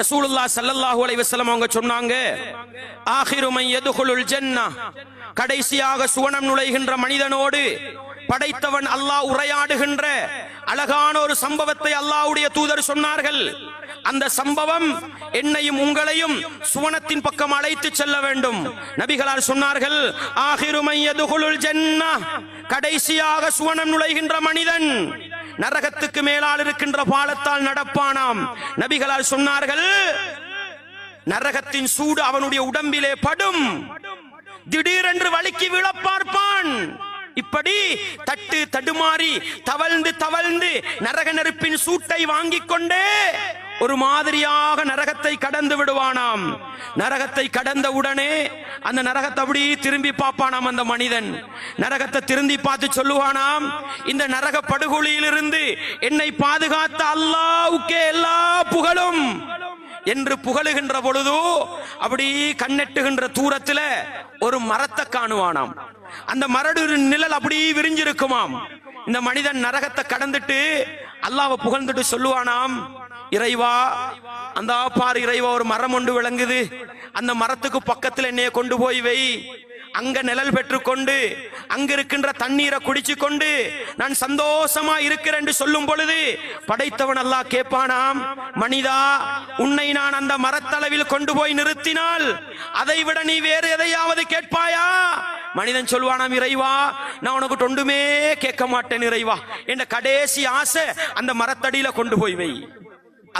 ரசூலுல்லாஹ் ஸல்லல்லாஹு அலைஹி வஸல்லம் அவங்க சொன்னாங்க, ஆகிரு மன் யதுகுலுல் ஜன்னah, கடைசியாக சுவனம் நுழைகின்ற மனிதனோடு படைத்தவன் அல்லாஹ் உரையாடுகின்ற அழகான ஒரு சம்பவத்தை அல்லாஹ்வுடைய தூதர் சொன்னார்கள். அந்த சம்பவம் என்னையும் உங்களையும் சுவனத்தின் பக்கம் அழைத்து செல்ல வேண்டும். நபிகளார் சொன்னார்கள், ஆகிரு மன் யதுகுலுல் ஜன்னah, கடைசியாக சுவனம் நுழைகின்ற மனிதன் நரகத்துக்கு மேலால் இருக்கின்ற பாலத்தால் நடப்பானாம். நபிகளால் சொன்னார்கள், நரகத்தின் சூடு அவனுடைய உடம்பிலே படும், திடீரென்று வலிக்கு விழ பார்ப்பான். இப்படி தட்டு தடுமாறி தவழ்ந்து தவழ்ந்து நரக நெருப்பின் சூட்டை வாங்கிக் கொண்டே ஒரு மாதிரியாக நரகத்தை கடந்து விடுவானாம். நரகத்தை கடந்த உடனே அந்த நரகத்தை அப்படி திரும்பி பார்ப்பானாம். அந்த மனிதன் நரகத்தை திரும்பி பார்த்து சொல்லுவானாம், இந்த நரக படுகொலியிலிருந்து என்னை பாதுகாத்த அல்லாஹ்வுக்கே எல்லா புகழும் என்று புகழுகின்ற பொழுது அப்படி கண்ணெட்டுகின்ற தூரத்துல ஒரு மரத்தை காணுவானாம். அந்த மரடு நிழல் அப்படி விரிஞ்சிருக்குமாம். இந்த மனிதன் நரகத்தை கடந்துட்டு அல்லாஹ்வை புகழ்ந்துட்டு சொல்லுவானாம், இறைவா, அந்த பாரு இறைவா, ஒரு மரம் ஒன்று விளங்குது, அந்த மரத்துக்கு பக்கத்தில் என்னைய கொண்டு போய் வை, அங்க நிழல் பெற்றுக்கொண்டு அங்க இருக்கின்ற தண்ணீரை குடிச்சு கொண்டு நான் சந்தோஷமா இருக்கிறேன் என்று சொல்லும் பொழுது படைத்தவன் அல்லாஹ் கேட்பானாம், மனிதா, உன்னை நான் அந்த மரத்தளவில் கொண்டு போய் நிறுத்தினால் அதை விட நீ வேறு எதையாவது கேட்பாயா? மனிதன் சொல்வானாம், இறைவா, நான் உனக்கு ஒன்றுமே கேட்க மாட்டேன் இறைவா, என்ற கடைசி ஆசை அந்த மரத்தடியில கொண்டு போய் வை.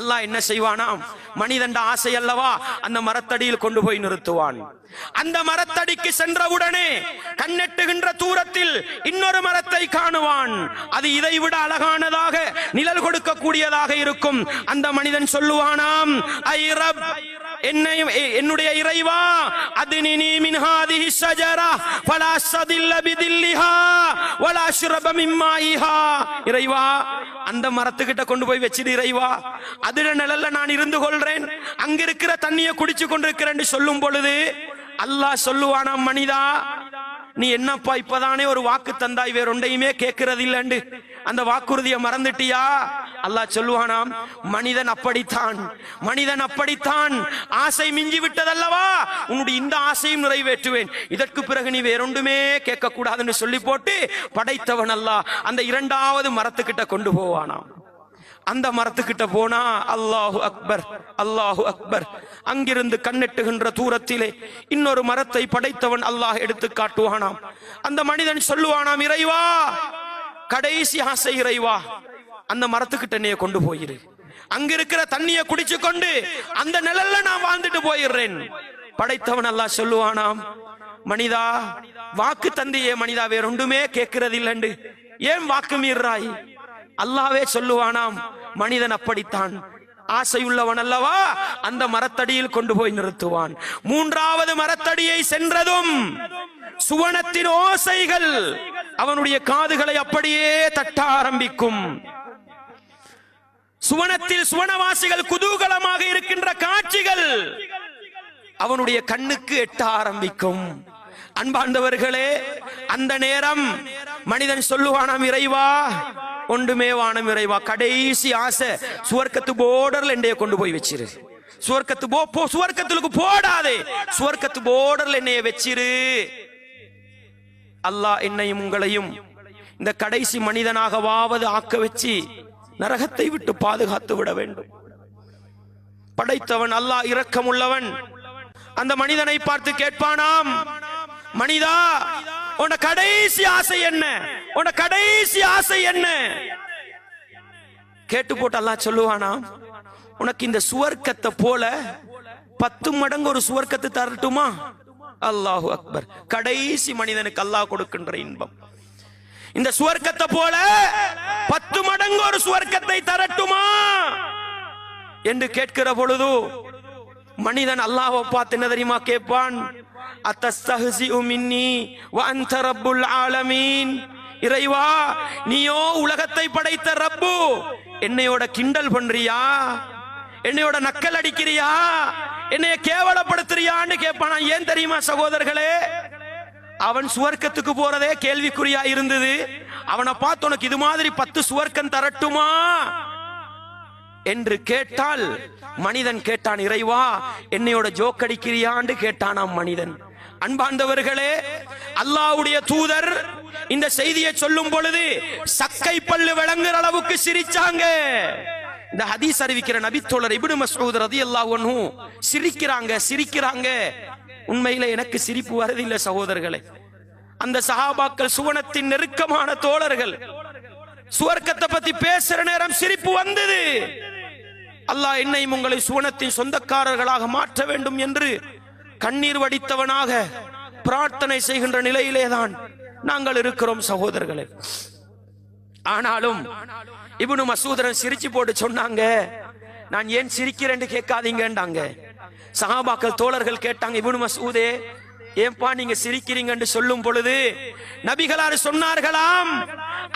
அல்லாஹ் என்ன செய்வானாம், மனிதன் ஆசை அல்லவா, அந்த மரத்தடியில் கொண்டு போய் நிறுத்துவான். அந்த மரத்தடிக்கு சென்றவுடனே கண்ணெட்டுகின்ற தூரத்தில் இன்னொரு மரத்தை காணுவான். அது இதை விட அழகானதாக நிழல் கொடுக்கக்கூடியதாக இருக்கும். அந்த மனிதன் சொல்லுவானாம், ஐ ரப், என்னுடைய இறைவா, அத்னினி மின் ஹாதிஹி ஷஜரா ஃபலா ஸதில்ல பிதில்லிஹா வலா அஷ்ரப மின் மாயிஹா. இறைவா, அந்த மரத்துக்கிட்ட கொண்டு போய் வச்சிரு இறைவா, அதுல நிழல்ல நான் இருந்து கொள்றேன், அங்க இருக்கிற தண்ணியை குடிச்சு கொண்டிருக்கிறேன் சொல்லும் பொழுது அல்லாஹ் சொல்லுவானாம், மனிதா, நீ என்னப்பா இப்பதானே ஒரு வாக்கு தந்தாய், வேற ஒன்றையுமே கேட்கிறது இல்லைண்டு அந்த வாக்குறுதியை மறந்துட்டியா? அல்லாஹ் சொல்லுவானாம், மனிதன் அப்படித்தான், மனிதன் அப்படித்தான், ஆசை மிஞ்சி விட்டதல்லவா, உன்னுடைய இந்த ஆசையும் நிறைவேற்றுவேன், இதற்கு பிறகு நீ வேறொன்றுமே கேட்க கூடாதுன்னு சொல்லி போட்டு படைத்தவன் அல்லாஹ் அந்த இரண்டாவது மரத்துக்கிட்ட கொண்டு போவானாம். அந்த மரத்துக்கிட்ட போனா அல்லாஹு அக்பர், அல்லாஹு அக்பர், அங்கிருந்து கண்ணெட்டுகின்ற தூரத்திலே இன்னொரு மரத்தை படைத்தவன் அல்லாஹ் எடுத்து காட்டுவானாம். அந்த மனிதன் சொல்லுவானாம், இறைவா, கடைசி ஆசை இறைவா, அந்த மரத்துக்கிட்ட நீ கொண்டு போயிரு, அங்க இருக்கிற தண்ணியை குடிச்சு கொண்டு அந்த நிழல்ல நான் வாழ்ந்துட்டு போயிடுறேன். படைத்தவன் அல்லாஹ் சொல்லுவானாம், மனிதா, வாக்கு தந்தையே மனிதா, வேற ஒன்றுமே கேட்கிறது இல்லைண்டு ஏன் வாக்கு மீறாய்? அல்லாவே சொல்லுவானாம், மனிதன் அப்படித்தான், ஆசையுள்ளவன் அல்லவா, அந்த மரத்தடியில் கொண்டு போய் நிறுத்துவான். மூன்றாவது மரத்தடியை சென்றதும் சுவனத்தின் ஓசைகள் அவனுடைய காதுகளை அப்படியே தட்ட ஆரம்பிக்கும். சுவனத்தில் சுவனவாசிகள் குதூகலமாக இருக்கின்ற காட்சிகள் அவனுடைய கண்ணுக்கு எட்ட ஆரம்பிக்கும். அன்பார்ந்தவர்களே, அந்த நேரம் மனிதன் சொல்லுவானாம், இறைவா, ஒன்றுமே வானம் இறைவா, கடைசி ஆசை சுவர்க்கத்து போர்டர்ல என்னைய கொண்டு போய் வச்சிரு, சுவர்க்கத்துக்கு போடாதே, சுவர்க்கத்து போர்டர்ல என்னைய வச்சிரு. அல்லாஹ் என்னையும் உங்களையும் இந்த கடைசி மனிதனாகவாவது ஆக்க வச்சு நரகத்தை விட்டு பாதுகாத்து விட வேண்டும். படைத்தவன் அல்லாஹ் இரக்கம் உள்ளவன். அந்த மனிதனை பார்த்து கேட்பானாம், மனிதா, உன கடைசி ஆசை என்ன? உன கடைசி ஆசை என்ன? கேட்டு போட்டு அல்லாஹ் சொல்லுவானாம், உனக்கு இந்த சுவர்க்கத்தை போல 10 மடங்கு ஒரு சுவர்க்கத்தை தரட்டுமா? அல்லாஹு அக்பர். கடைசி மனிதனுக்கு அல்லாஹ் கொடுக்கின்ற இன்பம் இந்த சுவர்க்கத்தை போல 10 மடங்கு ஒரு சுவர்க்கத்தை தரட்டுமா என்று கேட்கிற பொழுது மனிதன் அல்லாஹ்வை பார்த்து என்ன தெரியுமா கேட்பான்? அத்தஸ்தஹ்ஸிஉ மின்னி வ அன்த ரப்புல் ஆலமீன். இறைவா, நீயோ உலகத்தை படைத்த ரப்பு, என்னையோட கிண்டல் பண்றியா? என்னையோட நக்கல் அடிக்கிறியா? என்னைய கேவலப்படுத்துறியான்னு கேட்பானா. ஏன் தெரியுமா சகோதரர்களே? அவன் சுவர்க்கத்துக்கு போறதே கேள்விக்குறியா இருந்தது. அவனை பார்த்து உனக்கு இது மாதிரி 10 சுவர்க்கம் தரட்டுமா என்று கேட்டால் மனிதன் கேட்டான், இறைவா என்னையோட ஜோக்கடிக்கிறியான்னு கேட்டானாம் மனிதன். அன்பார்ந்தவர்களே, அல்லாஹ்வுடைய தூதர் இந்த செய்தியை சொல்லும் பொழுது சக்கை பல்லு விளங்குற அளவுக்கு சிரிச்சாங்க. இந்த ஹதீஸ் அறிவிக்கிற நபித்தோழர் இப்னு மஸ்ஊத் ரலியல்லாஹு அன்ஹு சிரிக்கிறாங்க. உண்மையில எனக்கு சிரிப்பு வரதில்லை சகோதரர்களே. அந்த சஹாபாக்கள் சுவனத்தின் நெருக்கமான தோழர்கள். சுவர்க்கத்தை பத்தி பேசுற நேரம் சிரிப்பு வந்தது. அல்லாஹ் என்னையும் உங்களை சுவனத்தின் சொந்தக்காரர்களாக மாற்ற வேண்டும் என்று கண்ணீர் வடித்தவனாக பிரார்த்தனை செய்கின்ற நிலையிலேதான் நாங்கள் இருக்கிறோம் சகோதரர்களே. ஆனாலும் இப்னு மஸ்ஊத் சிரிச்சு போட்டு சொன்னாங்க, நான் ஏன் சிரிக்கிறேன்னு கேட்காதீங்கன்றாங்க. சஹாபாக்கள் தோழர்கள் கேட்டாங்க, இப்னு மஸ்ஊதே ஏன்பா நீங்க சிரிக்கிறீங்கன்னு சொல்லும் பொழுது நபிகளார் சொன்னார்களாம்,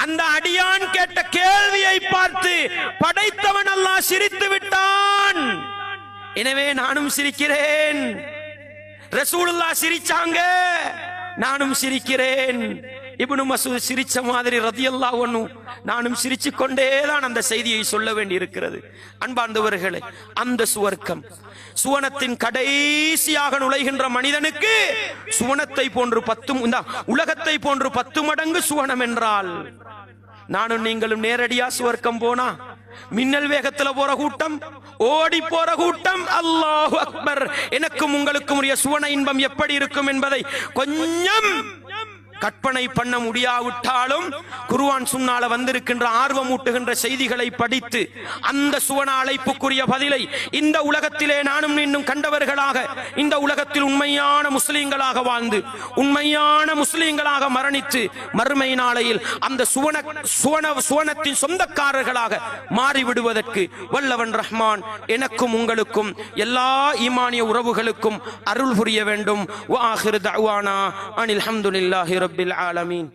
அந்த அடியான் கேட்ட கேள்வியை பார்த்து படைத்தவன் அல்லாஹ் சிரித்து விட்டான், எனவே நானும் சிரிக்கிறேன். ரசூலுல்லாஹ் சிரிச்சாங்க, நானும் சிரிக்கிறேன். இப்னு மஸ்ஊத் சிரிச்ச மாதிரி ரலியல்லாஹு அன்ஹு நானும் சிரிச்சு கொண்டேதான் அந்த செய்தியை சொல்ல வேண்டி இருக்கிறது. அன்பார்ந்தவர்களே, அந்த சுவர்க்கம், சுவனத்தின் கடைசியாக நுழைகின்ற மனிதனுக்கு சுவனத்தை போன்று 10 உலகத்தை போன்று 10 மடங்கு சுவனம் என்றால், நானும் நீங்களும் நேரடியா சுவர்க்கம் போனா மின்னல் வேகத்துல போற கூட்டம், ஓடி போற கூட்டம். அல்லாஹு அக்பர். எனக்கும் உங்களுக்கும் உரிய சுவன இன்பம் எப்படி இருக்கும் என்பதை கொஞ்சம் கற்பனை பண்ண முடியாவிட்டாலும் குர்ஆன் சுன்னால வந்திருக்கின்ற ஆர்வமூட்டுகின்ற செய்திகளை படித்து அந்த சுவன அழைப்புக்குரிய பதிலை இந்த உலகத்திலே நானும் இன்னும் கண்டவர்களாக, இந்த உலகத்தில் உண்மையான முஸ்லிம்களாக வாழ்ந்து உண்மையான முஸ்லிம்களாக மரணித்து மறுமை நாளையில் அந்த சுவனத்தின் சொந்தக்காரர்களாக மாறிவிடுவதற்கு வல்லவன் ரஹ்மான் எனக்கும் உங்களுக்கும் எல்லா ஈமானிய உறவுகளுக்கும் அருள் புரிய வேண்டும். வ ஆகிரு தஅவானா அனில் ஹம்துலில்லாஹி ரப்பில் ஆலமீன்.